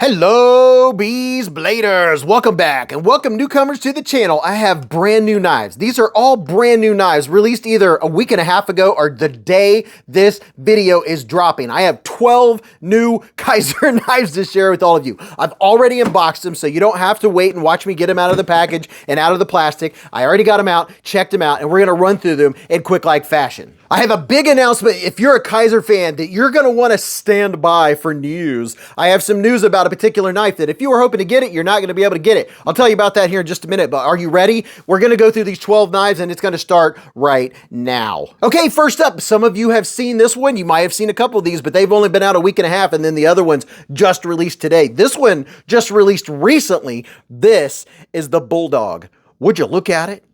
Hello, Beez Bladers. Welcome back and welcome newcomers to the channel. I have brand new knives. These are all brand new knives released either a week and a half ago or the day this video is dropping. I have 12 new Kaiser knives to share with all of you. I've already unboxed them, so you don't have to wait and watch me get them out of the package and out of the plastic. I already got them out, checked them out, and we're gonna run through them in quick-like fashion. I have a big announcement. If you're a Kaiser fan, that you're gonna wanna stand by for news. I have some news about a particular knife that if you were hoping to get it, you're not gonna be able to get it. I'll tell you about that here in just a minute, but are you ready? We're gonna go through these 12 knives and it's gonna start right now. Okay, first up, some of you have seen this one. You might have seen a couple of these, but they've only been out a week and a half, and then the other one's just released today. This one just released recently. This is the Bulldog. Would you look at it?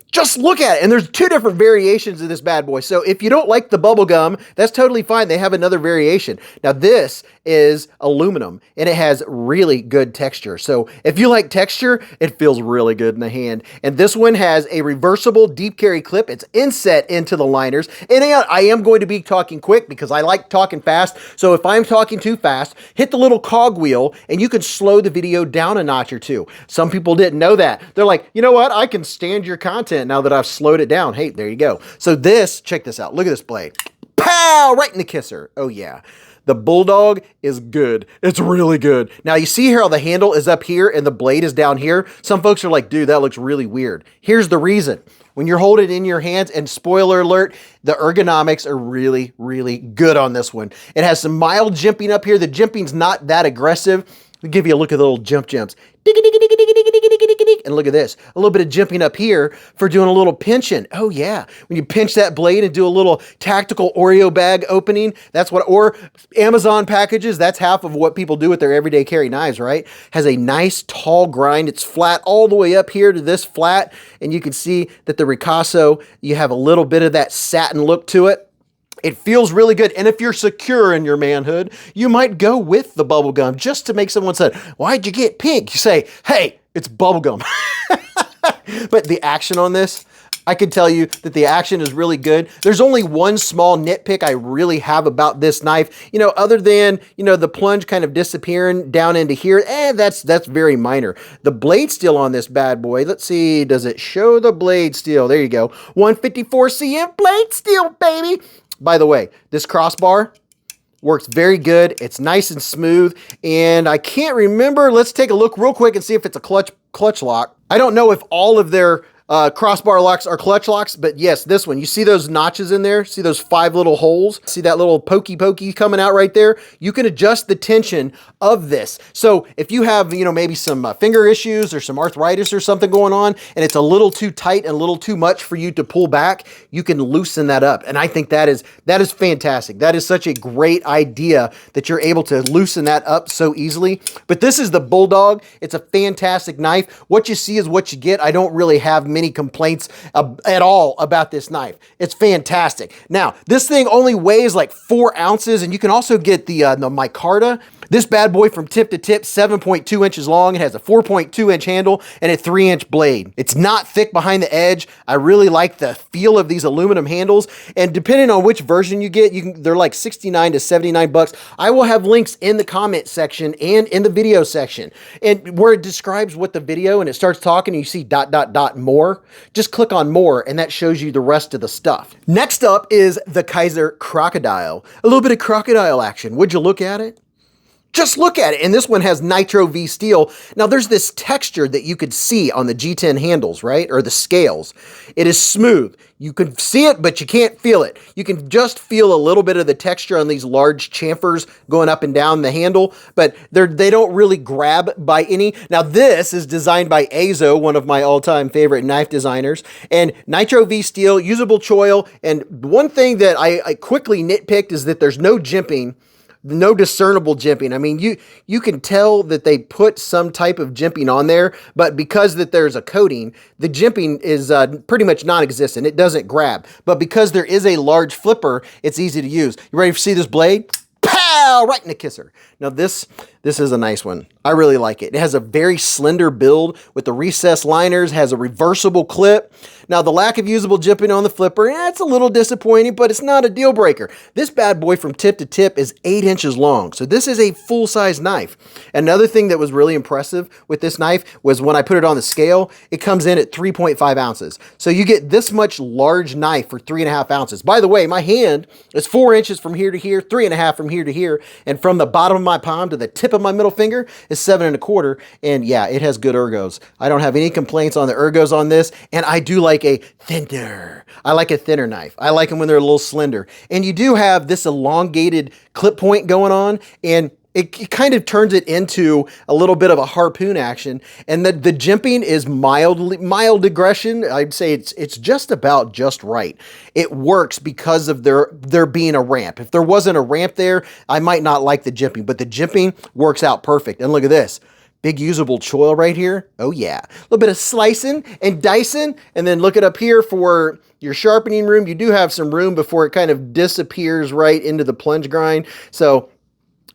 Just look at it. And there's two different variations of this bad boy. So if you don't like the bubble gum, that's totally fine. They have another variation. Now this is aluminum and it has really good texture. So if you like texture, it feels really good in the hand. And this one has a reversible deep carry clip. It's inset into the liners. And I am going to be talking quick because I like talking fast. So if I'm talking too fast, hit the little cog wheel and you can slow the video down a notch or two. Some people didn't know that. They're like, you know what? I can stand your content now that I've slowed it down. Hey, there you go. So this, check this out. Look at this blade. Pow! Right in the kisser. Oh yeah. The Bulldog is good. It's really good. Now you see how the handle is up here and the blade is down here? Some folks are like, dude, that looks really weird. Here's the reason. When you're holding it in your hands, and spoiler alert, the ergonomics are really, really good on this one. It has some mild jimping up here. The jimping's not that aggressive. I'll give you a look at the little jumps. And look at this, a little bit of jimping up here for doing a little pinching. Oh yeah, when you pinch that blade and do a little tactical Oreo bag opening, that's what, or Amazon packages, that's half of what people do with their everyday carry knives, right? Has a nice tall grind. It's flat all the way up here to this flat. And you can see that the Ricasso, you have a little bit of that satin look to it. It feels really good. And if you're secure in your manhood, you might go with the bubble gum just to make someone say, why'd you get pink? You say, hey, it's bubble gum. But the action on this, I can tell you that the action is really good. There's only one small nitpick I really have about this knife, other than, the plunge kind of disappearing down into here. That's very minor. The blade steel on this bad boy, let's see, does it show the blade steel? There you go. 154 cm blade steel, baby. By the way, this crossbar works very good. It's nice and smooth. And I can't remember. Let's take a look real quick and see if it's a clutch lock. I don't know if all of their crossbar locks are clutch locks, but yes, this one, you see those notches in there? See those 5 little holes? See that little pokey coming out right there? You can adjust the tension of this. So if you have, maybe some finger issues or some arthritis or something going on, and it's a little too tight and a little too much for you to pull back, you can loosen that up. And I think that is fantastic. That is such a great idea that you're able to loosen that up so easily. But this is the Bulldog. It's a fantastic knife. What you see is what you get. I don't really have many complaints at all about this knife. It's fantastic. Now, this thing only weighs like 4 ounces, and you can also get the micarta. This bad boy from tip to tip, 7.2 inches long. It has a 4.2 inch handle and a 3-inch blade. It's not thick behind the edge. I really like the feel of these aluminum handles. And depending on which version you get, they're like 69 to 79 bucks. I will have links in the comment section and in the video section. And where it describes what the video, and it starts talking and you see ... more, just click on more and that shows you the rest of the stuff. Next up is the Kaiser Crocodile. A little bit of Crocodile action. Would you look at it? Just look at it. And this one has nitro V steel. Now there's this texture that you could see on the G10 handles, right? Or the scales. It is smooth. You can see it, but you can't feel it. You can just feel a little bit of the texture on these large chamfers going up and down the handle, but they don't really grab by any. Now this is designed by Azo, one of my all-time favorite knife designers, and nitro V steel, usable choil. And one thing that I quickly nitpicked is that there's no jimping. No discernible jimping. I mean, you can tell that they put some type of jimping on there, but because that there's a coating, the jimping is pretty much non-existent. It doesn't grab. But because there is a large flipper, it's easy to use. You ready to see this blade? Pow! Pow! Right in the kisser. Now this is a nice one. I really like it. It has a very slender build with the recessed liners, has a reversible clip. Now the lack of usable jimping on the flipper, it's a little disappointing, but it's not a deal breaker. This bad boy from tip to tip is 8 inches long. So this is a full-size knife. Another thing that was really impressive with this knife was when I put it on the scale, it comes in at 3.5 ounces. So you get this much large knife for 3.5 ounces. By the way, my hand is 4 inches from here to here, 3.5 from here to here, and from the bottom of my palm to the tip of my middle finger is 7.25. And yeah, it has good ergos. I don't have any complaints on the ergos on this, and I do like a thinner. I like a thinner knife. I like them when they're a little slender. And you do have this elongated clip point going on, and it kind of turns it into a little bit of a harpoon action. And the jimping is mild aggression. I'd say it's just about just right. It works because of there being a ramp. If there wasn't a ramp there, I might not like the jimping, but the jimping works out perfect. And look at this. Big usable choil right here. Oh yeah. A little bit of slicing and dicing. And then look it up here for your sharpening room. You do have some room before it kind of disappears right into the plunge grind. So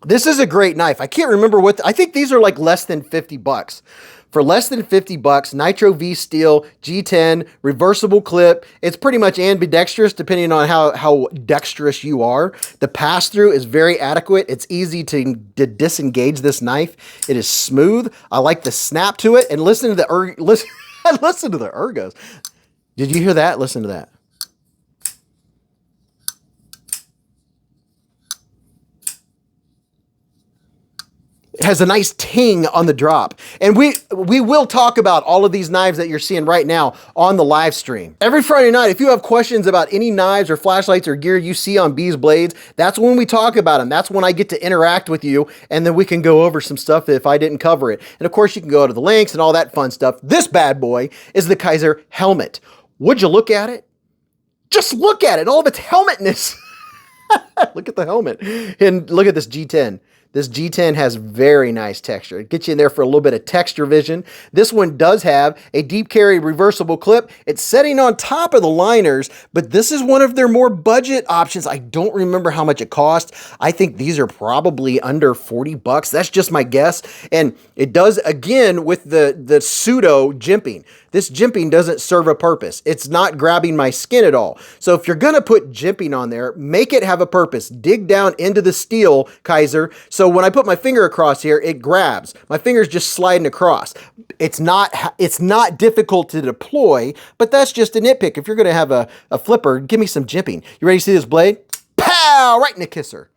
this is a great knife. I can't remember what, I think these are like less than 50 bucks. For less than 50 bucks, Nitro V steel, G10, reversible clip. It's pretty much ambidextrous depending on how dexterous you are. The pass-through is very adequate. It's easy to disengage this knife. It is smooth. I like the snap to it. And listen to the listen to the ergos. Did you hear that? Listen to that. It has a nice ting on the drop. And we will talk about all of these knives that you're seeing right now on the live stream. Every Friday night, if you have questions about any knives or flashlights or gear you see on Beez Blades, that's when we talk about them. That's when I get to interact with you, and then we can go over some stuff if I didn't cover it. And of course, you can go to the links and all that fun stuff. This bad boy is the Kaiser helmet. Would you look at it? Just look at it, all of its helmetness. Look at the helmet. And look at this G10. This G10 has very nice texture. It gets you in there for a little bit of texture vision. This one does have a deep carry reversible clip. It's setting on top of the liners, but this is one of their more budget options. I don't remember how much it cost. I think these are probably under 40 bucks. That's just my guess. And it does, again, with the pseudo jimping. This jimping doesn't serve a purpose. It's not grabbing my skin at all. So if you're gonna put jimping on there, make it have a purpose. Dig down into the steel, Kaiser. So when I put my finger across here, it grabs. My finger's just sliding across. It's not difficult to deploy, but that's just a nitpick. If you're gonna have a flipper, give me some jimping. You ready to see this blade? Pow! Right in the kisser.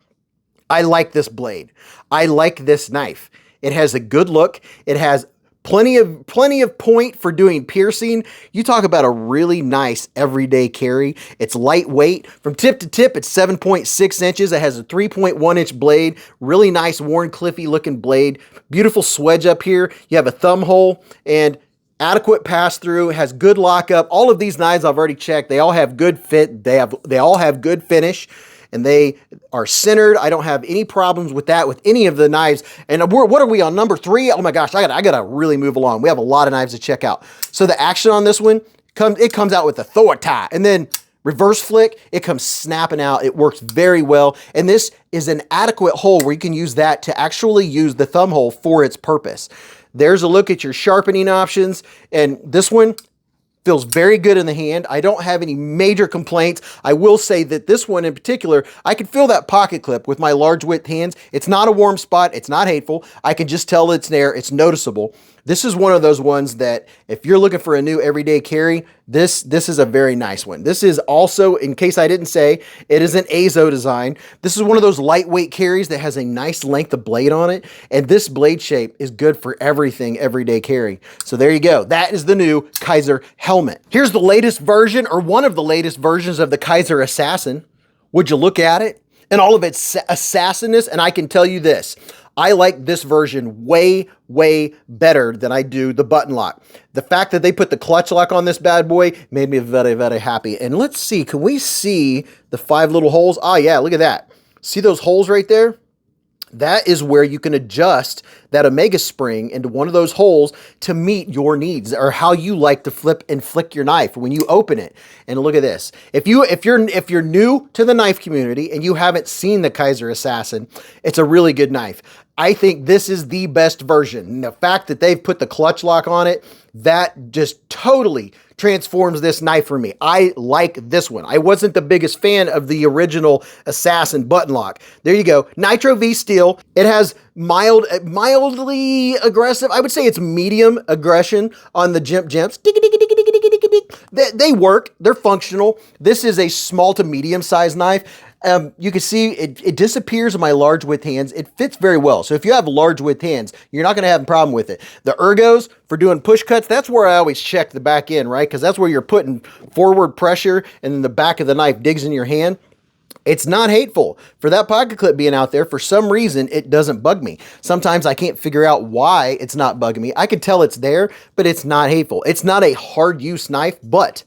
I like this blade. I like this knife. It has a good look. It has plenty of point for doing piercing. You talk about a really nice everyday carry. It's lightweight. From tip to tip, it's 7.6 inches. It has a 3.1 inch blade. Really nice Warren Cliffy looking blade. Beautiful swedge up here. You have a thumb hole and adequate pass through. It has good lockup. All of these knives I've already checked. They all have good fit. They all have good finish. And they are centered. I don't have any problems with that with any of the knives. And what are we on, number 3? Oh my gosh, I gotta really move along. We have a lot of knives to check out. So the action on this one, it comes out with a throw-a-tie, and then reverse flick, it comes snapping out. It works very well. And this is an adequate hole where you can use that to actually use the thumb hole for its purpose. There's a look at your sharpening options. And this one feels very good in the hand. I don't have any major complaints. I will say that this one in particular, I can feel that pocket clip with my large width hands. It's not a warm spot. It's not hateful. I can just tell it's there. It's noticeable. This is one of those ones that if you're looking for a new everyday carry, this is a very nice one. This is also, in case I didn't say, it is an Azo design. This is one of those lightweight carries that has a nice length of blade on it. And this blade shape is good for everything everyday carry. So there you go. That is the new Kaiser helmet. Here's the latest version, or one of the latest versions of the Kaiser Assassin. Would you look at it? And all of its assassinness, and I can tell you this. I like this version way, way better than I do the button lock. The fact that they put the clutch lock on this bad boy made me very, very happy. And let's see, can we see the 5 little holes? Oh yeah, look at that. See those holes right there? that is where you can adjust that Omega spring into one of those holes to meet your needs or how you like to flip and flick your knife when you open it. And look at this. If you're new to the knife community and you haven't seen the Kaiser Assassin, it's a really good knife. I think this is the best version. And the fact that they've put the clutch lock on it, that just totally transforms this knife for me. I like this one. I wasn't the biggest fan of the original Assassin button lock. There you go. Nitro V steel. It has mildly aggressive. I would say it's medium aggression on the jimps. They work. They're functional. This is a small to medium sized knife. You can see it disappears in my large width hands. It fits very well. So if you have large width hands, you're not going to have a problem with it. The ergos for doing push cuts, that's where I always check the back end, right? Because that's where you're putting forward pressure and then the back of the knife digs in your hand. It's not hateful. For that pocket clip being out there, for some reason, it doesn't bug me. Sometimes I can't figure out why it's not bugging me. I can tell it's there, but it's not hateful. It's not a hard use knife, but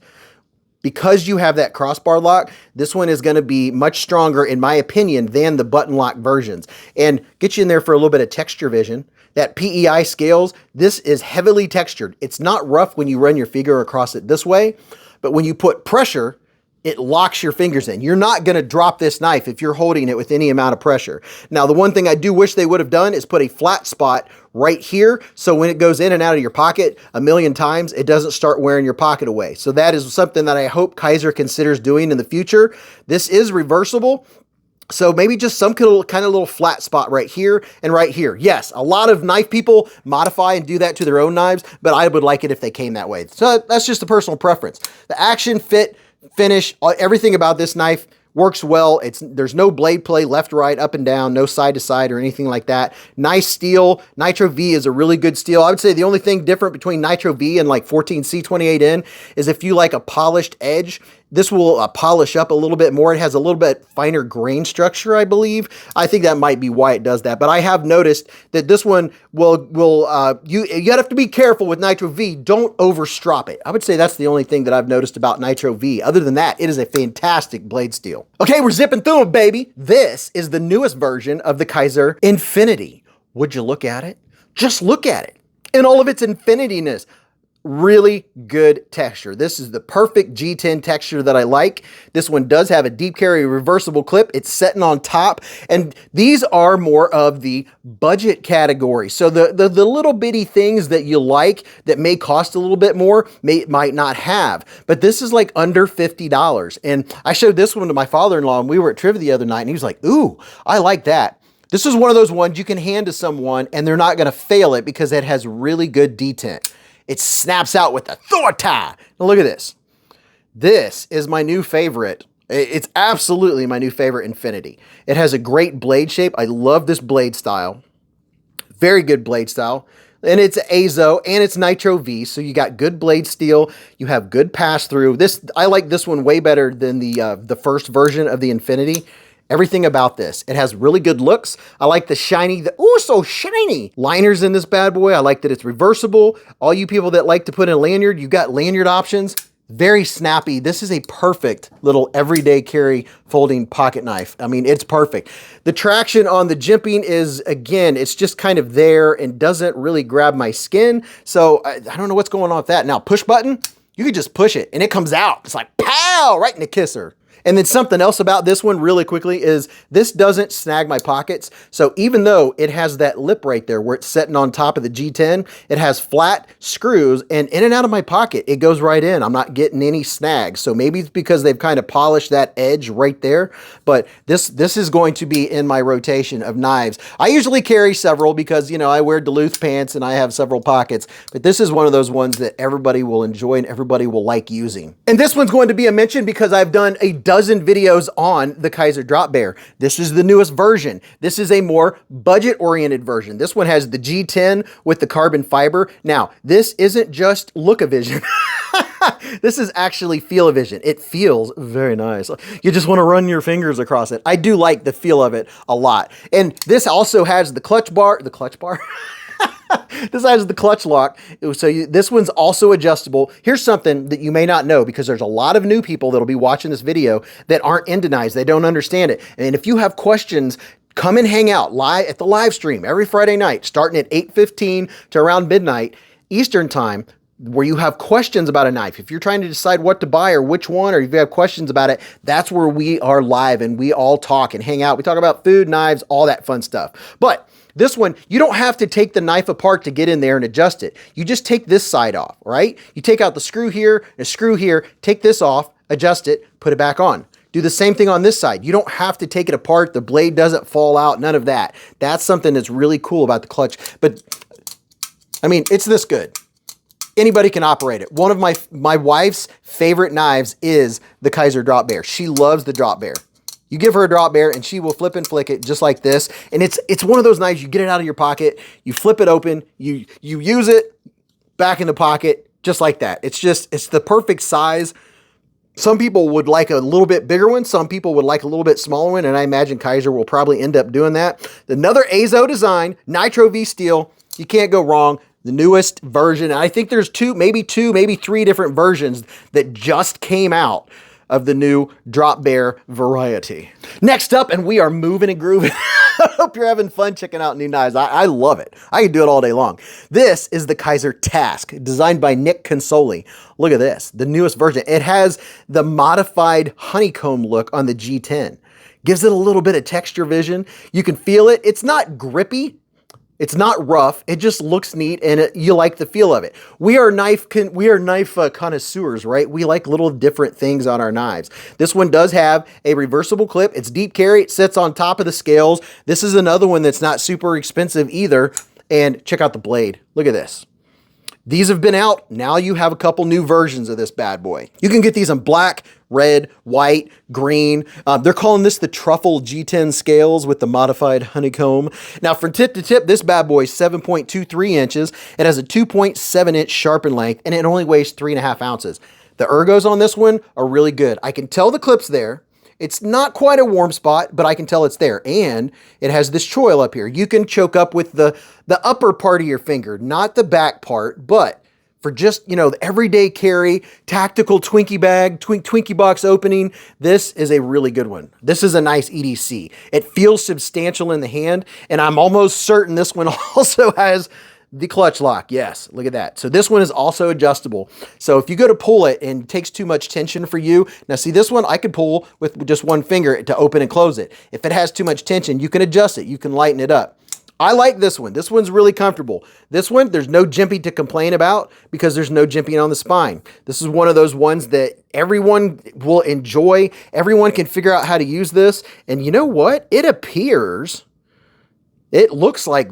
because you have that crossbar lock, this one is going to be much stronger, in my opinion, than the button lock versions. And get you in there for a little bit of texture vision. That PEI scales, this is heavily textured. It's not rough when you run your finger across it this way, but when you put pressure, it locks your fingers in. You're not going to drop this knife if you're holding it with any amount of pressure. Now, the one thing I do wish they would have done is put a flat spot right here, so when it goes in and out of your pocket a million times, it doesn't start wearing your pocket away. So that is something that I hope Kaiser considers doing in the future. This is reversible, so maybe just some kind of little flat spot right here and right here. Yes, a lot of knife people modify and do that to their own knives, but I would like it if they came that way. So that's just a personal preference. The action, fit, finish, everything about this knife works well. There's no blade play left, right, up and down, no side to side or anything like that. Nice steel. Nitro V is a really good steel. I would say the only thing different between Nitro V and like 14C28N is if you like a polished edge, this will polish up a little bit more. It has a little bit finer grain structure, I believe. I think that might be why it does that. But I have noticed that this one you have to be careful with Nitro V. Don't overstrop it. I would say that's the only thing that I've noticed about Nitro V. Other than that, it is a fantastic blade steel. Okay, we're zipping through them, baby. This is the newest version of the Kaiser Infinity. Would you look at it? Just look at it in all of its infinityness. Really good texture. This is the perfect G10 texture that I like. This one does have a deep carry reversible clip. It's sitting on top, and these are more of the budget category. So the little bitty things that you like that may cost a little bit more might not have, but this is like under $50. And I showed this one to my father-in-law, and we were at trivia the other night, and he was like, "Ooh, I like that." This is one of those ones you can hand to someone and they're not going to fail it because it has really good detent. It snaps out with authority. Now look at this. This is my new favorite. It's absolutely my new favorite Infinity. It has a great blade shape. I love this blade style. Very good blade style. And it's Azo and it's Nitro V, so you got good blade steel. You have good pass through. I like this one way better than the first version of the Infinity. Everything about this. It has really good looks. I like the shiny, so shiny liners in this bad boy. I like that it's reversible. All you people that like to put in a lanyard, you got lanyard options. Very snappy. This is a perfect little everyday carry folding pocket knife. I mean, it's perfect. The traction on the jimping is, again, it's just kind of there and doesn't really grab my skin. So I don't know what's going on with that. Now, push button, you could just push it and it comes out. It's like, pow, right in the kisser. And then something else about this one really quickly is this doesn't snag my pockets. So even though it has that lip right there where it's sitting on top of the G10, it has flat screws and in and out of my pocket, it goes right in. I'm not getting any snags. So maybe it's because they've kind of polished that edge right there. But this is going to be in my rotation of knives. I usually carry several because, you know, I wear Duluth pants and I have several pockets. But this is one of those ones that everybody will enjoy and everybody will like using. And this one's going to be a mention because I've done a dozen videos on the Kaiser Drop Bear. This is the newest version. This is a more budget-oriented version. This one has the G10 with the carbon fiber. Now, this isn't just look-o-vision. This is actually feel-o-vision. It feels very nice. You just want to run your fingers across it. I do like the feel of it a lot. And this also has the clutch bar. This has the clutch lock. So this one's also adjustable. Here's something that you may not know because there's a lot of new people that'll be watching this video that aren't into knives. They don't understand it. And if you have questions, come and hang out live at the live stream every Friday night, starting at 8:15 to around midnight Eastern time, where you have questions about a knife. If you're trying to decide what to buy or which one, or if you have questions about it, that's where we are live and we all talk and hang out. We talk about food, knives, all that fun stuff. But this one, you don't have to take the knife apart to get in there and adjust it. You just take this side off, right? You take out the screw here and a screw here, take this off, adjust it, put it back on. Do the same thing on this side. You don't have to take it apart. The blade doesn't fall out, none of that. That's something that's really cool about the clutch. But I mean, it's this good. Anybody can operate it. One of my wife's favorite knives is the Kaiser drop bear. She loves the drop bear. You give her a drop bear and she will flip and flick it just like this. And it's one of those knives, you get it out of your pocket, you flip it open, you use it, back in the pocket, just like that. It's the perfect size. Some people would like a little bit bigger one. Some people would like a little bit smaller one. And I imagine Kaiser will probably end up doing that. Another Azo design, Nitro V steel. You can't go wrong. The newest version. I think there's maybe three different versions that just came out of the new drop bear variety. Next up, and we are moving and grooving. I hope you're having fun checking out new knives. I love it. I can do it all day long. This is the Kaiser Task, designed by Nick Consoli. Look at this, the newest version. It has the modified honeycomb look on the G10. Gives it a little bit of texture vision. You can feel it. It's not grippy. It's not rough. It just looks neat, and you like the feel of it. We are knife connoisseurs, right? We like little different things on our knives. This one does have a reversible clip. It's deep carry. It sits on top of the scales. This is another one that's not super expensive either. And check out the blade. Look at this. These have been out. Now you have a couple new versions of this bad boy. You can get these in black, red, white, green. They're calling this the Truffle G10 scales with the modified honeycomb. Now from tip to tip, this bad boy is 7.23 inches. It has a 2.7 inch sharpen length, and it only weighs 3.5 ounces. The ergos on this one are really good. I can tell the clip's there. It's not quite a warm spot, but I can tell it's there. And it has this choil up here. You can choke up with the upper part of your finger, not the back part, but for just, the everyday carry, tactical Twinkie bag, Twinkie box opening, this is a really good one. This is a nice EDC. It feels substantial in the hand, and I'm almost certain this one also has the clutch lock. Yes, look at that. So this one is also adjustable. So if you go to pull it and it takes too much tension for you, now see this one I could pull with just one finger to open and close it. If it has too much tension, you can adjust it. You can lighten it up. I like this one. This one's really comfortable. This one, there's no jimping to complain about because there's no jimping on the spine. This is one of those ones that everyone will enjoy. Everyone can figure out how to use this. And you know what? It looks like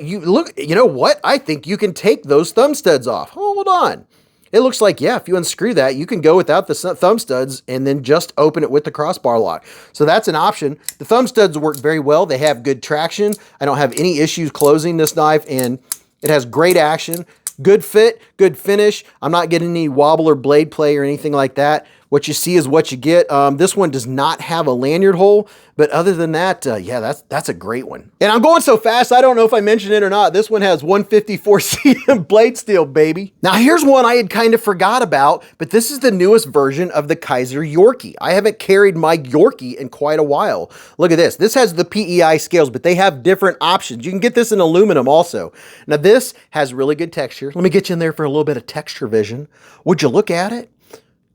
you know what? I think you can take those thumb studs off. Hold on. It looks like, yeah, if you unscrew that, you can go without the thumb studs and then just open it with the crossbar lock. So that's an option. The thumb studs work very well. They have good traction. I don't have any issues closing this knife, and it has great action, good fit, good finish. I'm not getting any wobble or blade play or anything like that. What you see is what you get. This one does not have a lanyard hole, but other than that, yeah, that's a great one. And I'm going so fast, I don't know if I mentioned it or not. This one has 154 cm blade steel, baby. Now here's one I had kind of forgot about, but this is the newest version of the Kaiser Yorki. I haven't carried my Yorki in quite a while. Look at this. This has the PEI scales, but they have different options. You can get this in aluminum also. Now this has really good texture. Let me get you in there for a little bit of texture vision. Would you look at it?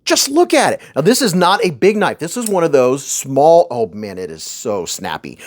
Just look at it. Now, this is not a big knife. This is one of those small, oh man, it is so snappy.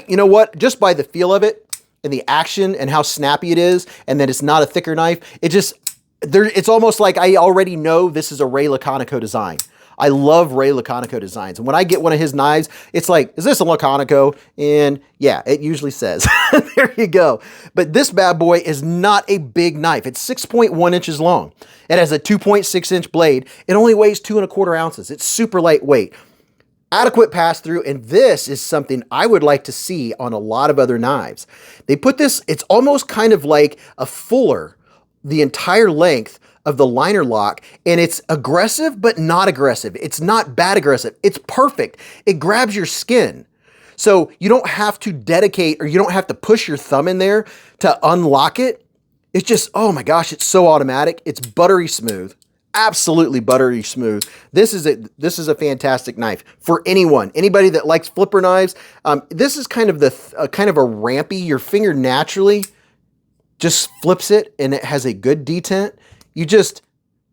You know what? Just by the feel of it and the action and how snappy it is, and that it's not a thicker knife, it's almost like I already know this is a Ray Laconico design. I love Ray Laconico designs. And when I get one of his knives, it's like, is this a Laconico? And yeah, it usually says. There you go. But this bad boy is not a big knife. It's 6.1 inches long. It has a 2.6 inch blade. It only weighs 2.25 ounces. It's super lightweight. Adequate pass through, and this is something I would like to see on a lot of other knives. They put this, it's almost kind of like a fuller, the entire length of the liner lock, and it's aggressive but not aggressive. It's not bad aggressive. It's perfect. It grabs your skin. So you don't have to dedicate, or you don't have to push your thumb in there to unlock it. It's just, oh my gosh, it's so automatic. It's buttery smooth. absolutely buttery smooth. This is a fantastic knife for anyone, anybody that likes flipper knives. This is kind of kind of a rampy. Your finger naturally just flips it, and it has a good detent. You just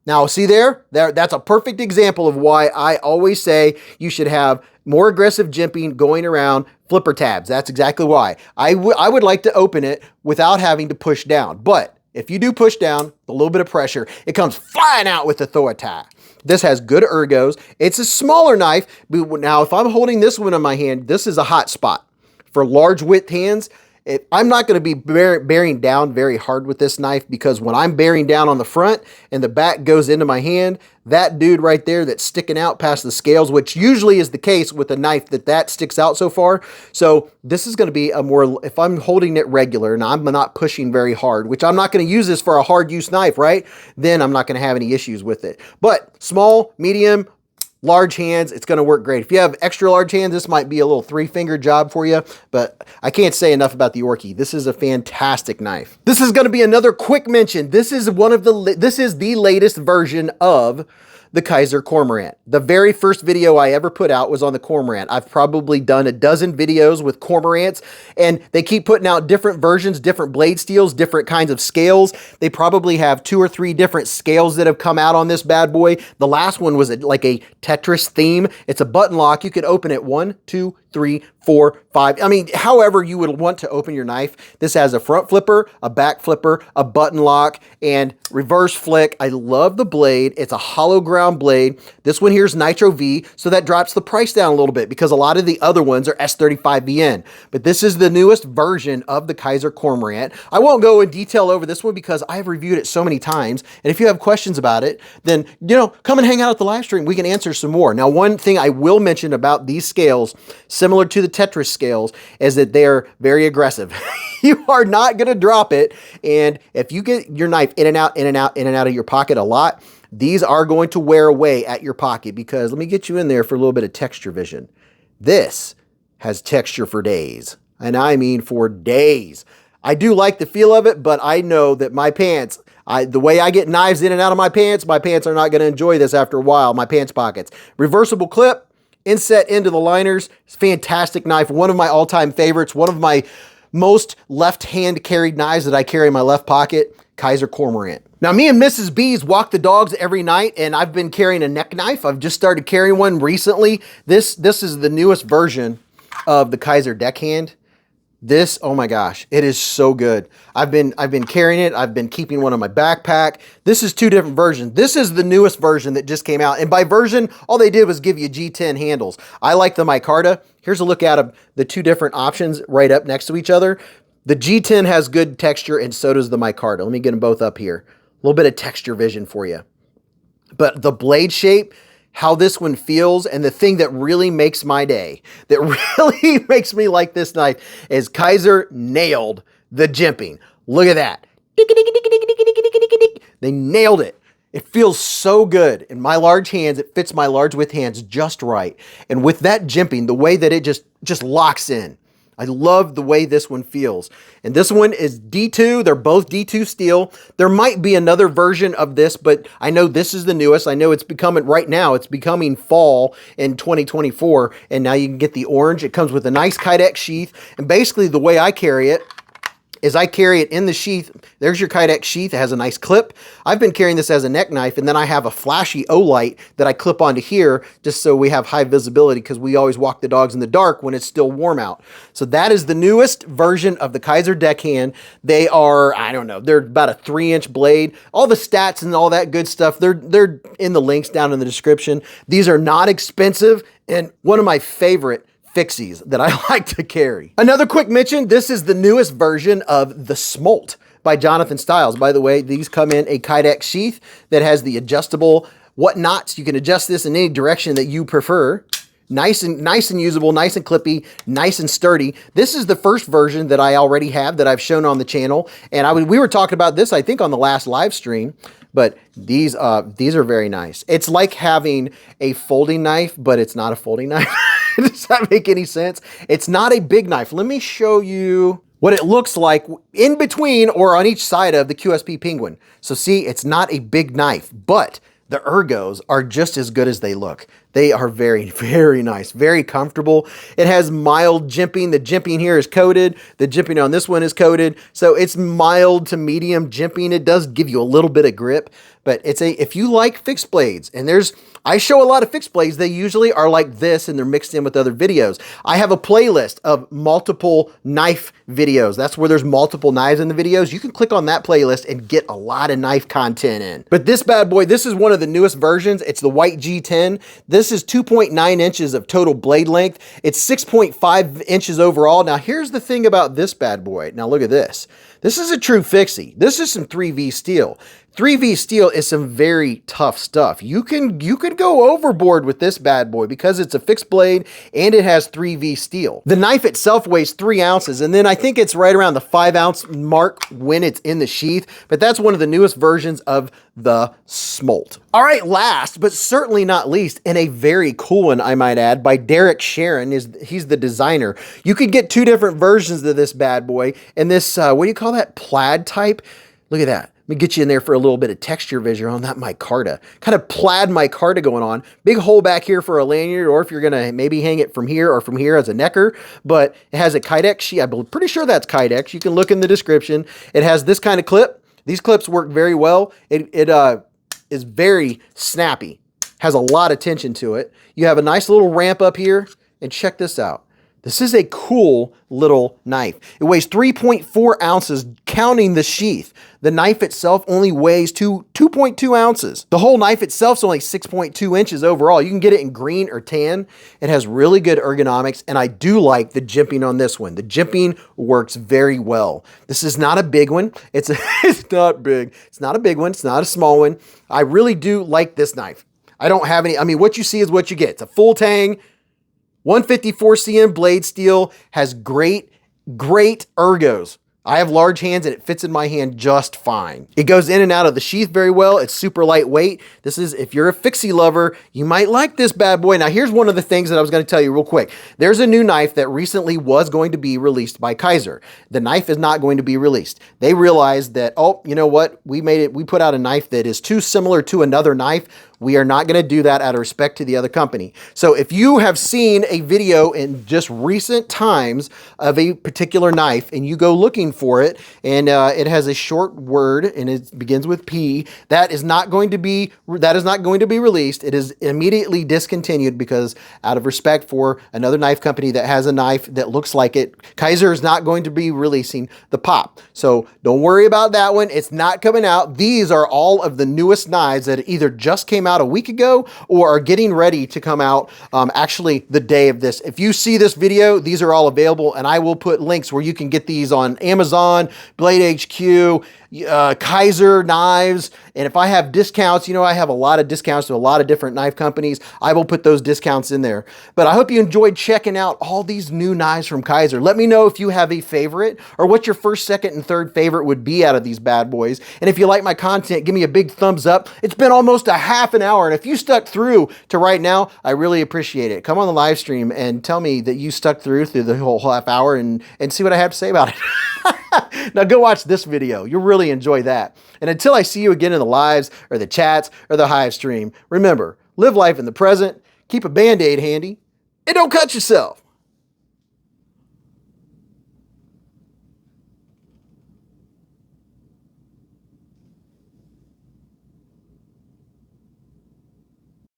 now see that's a perfect example of why I always say you should have more aggressive jimping going around flipper tabs. That's exactly why. I would like to open it without having to push down. But if you do push down, a little bit of pressure, it comes flying out with the throw-a-tie. This has good ergos. It's a smaller knife. But now, if I'm holding this one in my hand, this is a hot spot. For large width hands, I'm not going to be bearing down very hard with this knife, because when I'm bearing down on the front and the back goes into my hand, that dude right there that's sticking out past the scales, which usually is the case with a knife that sticks out so far. So this is going to be a more, if I'm holding it regular and I'm not pushing very hard, which I'm not going to use this for a hard use knife, right? Then I'm not going to have any issues with it. But small, medium, large hands, it's going to work great. If you have extra large hands, this might be a little 3-finger job for you, but I can't say enough about the Yorki. This is a fantastic knife. This is going to be another quick mention. This is the latest version of the Kaiser Corant. The very first video I ever put out was on the Corant. I've probably done a dozen videos with Cormorants, and they keep putting out different versions, different blade steels, different kinds of scales. They probably have 2 or 3 different scales that have come out on this bad boy. The last one was like a Tetris theme. It's a button lock. You could open it 1, 2, 3, 4, 5. I mean, however you would want to open your knife. This has a front flipper, a back flipper, a button lock, and reverse flick. I love the blade. It's a hollow ground blade. This one here is Nitro V, so that drops the price down a little bit, because a lot of the other ones are S35VN. But this is the newest version of the Kaiser Corant. I won't go in detail over this one because I've reviewed it so many times. And if you have questions about it, then, come and hang out at the live stream. We can answer some more. Now, one thing I will mention about these scales, similar to the Tetris scales, is that they're very aggressive. You are not going to drop it. And if you get your knife in and out, in and out, in and out of your pocket a lot, these are going to wear away at your pocket, because let me get you in there for a little bit of texture vision. This has texture for days. And I mean for days. I do like the feel of it, but I know that my pants, the way I get knives in and out of my pants are not going to enjoy this after a while, my pants pockets. Reversible clip, inset into the liners. It's a fantastic knife. One of my all-time favorites. One of my most left-hand carried knives that I carry in my left pocket. Kaiser Corant. Now, me and Mrs. Beez walk the dogs every night, and I've been carrying a neck knife. I've just started carrying one recently. This is the newest version of the Kaiser deckhand. This, oh my gosh, it is so good. I've been carrying it. I've been keeping one on my backpack. This is 2 different versions. This is the newest version that just came out. And by version, all they did was give you G10 handles. I like the micarta. Here's a look at the 2 different options right up next to each other. The G10 has good texture, and so does the micarta. Let me get them both up here. A little bit of texture vision for you. But the blade shape, how this one feels, and the thing that really makes my day, that really makes me like this knife, is Kaiser nailed the jimping. Look at that. They nailed it. It feels so good in my large hands. It fits my large width hands just right. And with that jimping, the way that it just locks in, I love the way this one feels. And this one is D2. They're both D2 steel. There might be another version of this, but I know this is the newest. I know it's becoming, right now, it's becoming fall in 2024. And now you can get the orange. It comes with a nice Kydex sheath. And basically the way I carry it is I carry it in the sheath. There's your Kydex sheath. It has a nice clip. I've been carrying this as a neck knife, and then I have a flashy O-light that I clip onto here just so we have high visibility, because we always walk the dogs in the dark when it's still warm out. So that is the newest version of the Kaiser deckhand. They are, I don't know, they're about a 3-inch blade. All the stats and all that good stuff, they're in the links down in the description. These are not expensive, and one of my favorite fixies that I like to carry. Another quick mention, this is the newest version of the Smol by Jonathan Stiles. By the way, these come in a Kydex sheath that has the adjustable whatnots. You can adjust this in any direction that you prefer. Nice and usable, nice and clippy, nice and sturdy. This is the first version that I already have that I've shown on the channel. And we were talking about this, I think, on the last live stream. But these are very nice. It's like having a folding knife, but it's not a folding knife. Does that make any sense? It's not a big knife. Let me show you what it looks like in between or on each side of the QSP Penguin. So see, it's not a big knife, but the ergos are just as good as they look. They are very, very nice, very comfortable. It has mild jimping. The jimping here is coated. The jimping on this one is coated. So it's mild to medium jimping. It does give you a little bit of grip, but if you like fixed blades, and I show a lot of fixed blades, they usually are like this and they're mixed in with other videos. I have a playlist of multiple knife videos. That's where there's multiple knives in the videos. You can click on that playlist and get a lot of knife content in. But this bad boy, this is one of the newest versions. It's the white G10. This is 2.9 inches of total blade length. It's 6.5 inches overall. Now here's the thing about this bad boy. Now look at this. This is a true fixie. This is some 3V steel. 3V steel is some very tough stuff. You could go overboard with this bad boy because it's a fixed blade and it has 3V steel. The knife itself weighs 3 ounces, and then I think it's right around the 5 ounce mark when it's in the sheath, but that's one of the newest versions of the Smol. All right, last but certainly not least, and a very cool one I might add, by Sharon, he's the designer. You could get 2 different versions of this bad boy, and this, what do you call that, plaid type? Look at that. Let me get you in there for a little bit of texture vision on that micarta. Kind of plaid micarta going on. Big hole back here for a lanyard, or if you're going to maybe hang it from here or from here as a necker. But it has a Kydex sheet. I'm pretty sure that's Kydex. You can look in the description. It has this kind of clip. These clips work very well. It is very snappy. Has a lot of tension to it. You have a nice little ramp up here. And check this out. This is a cool little knife. It weighs 3.4 ounces, counting the sheath. The knife itself only weighs 2.2 ounces. The whole knife itself is only 6.2 inches overall. You can get it in green or tan. It has really good ergonomics, and I do like the jimping on this one. The jimping works very well. This is not a big one. It's not big. It's not a big one. It's not a small one. I really do like this knife. I don't have any, I mean, what you see is what you get. It's a full tang. 154 cm blade steel, has great ergos. I have large hands and it fits in my hand just fine. It goes in and out of the sheath very well. It's super lightweight. This is, if you're a fixie lover, you might like this bad boy. Now here's one of the things that I was going to tell you real quick. There's a new knife that recently was going to be released by Kaiser. The knife is not going to be released. They realized that, oh, you know what? We put out a knife that is too similar to another knife. We are not going to do that out of respect to the other company. So if you have seen a video in just recent times of a particular knife and you go looking for it and it has a short word and it begins with P, that is not going to be released. It is immediately discontinued because out of respect for another knife company that has a knife that looks like it, Kaiser is not going to be releasing the pop. So don't worry about that one. It's not coming out. These are all of the newest knives that either just came out a week ago or are getting ready to come out actually the day of this. If you see this video, these are all available, and I will put links where you can get these on Amazon, Blade HQ, Kaiser knives, and if I have discounts, you know, I have a lot of discounts to a lot of different knife companies. I will put those discounts in there. But I hope you enjoyed checking out all these new knives from Kaiser. Let me know if you have a favorite or what your first, second, and third favorite would be out of these bad boys. And if you like my content, give me a big thumbs up. It's been almost a half an hour, and if you stuck through to right now, I really appreciate it. Come on the live stream and tell me that you stuck through the whole half hour and see what I have to say about it. Now go watch this video. You'll really enjoy that. And until I see you again in the lives or the chats or the hive stream, remember, live life in the present, keep a Band-Aid handy, and don't cut yourself.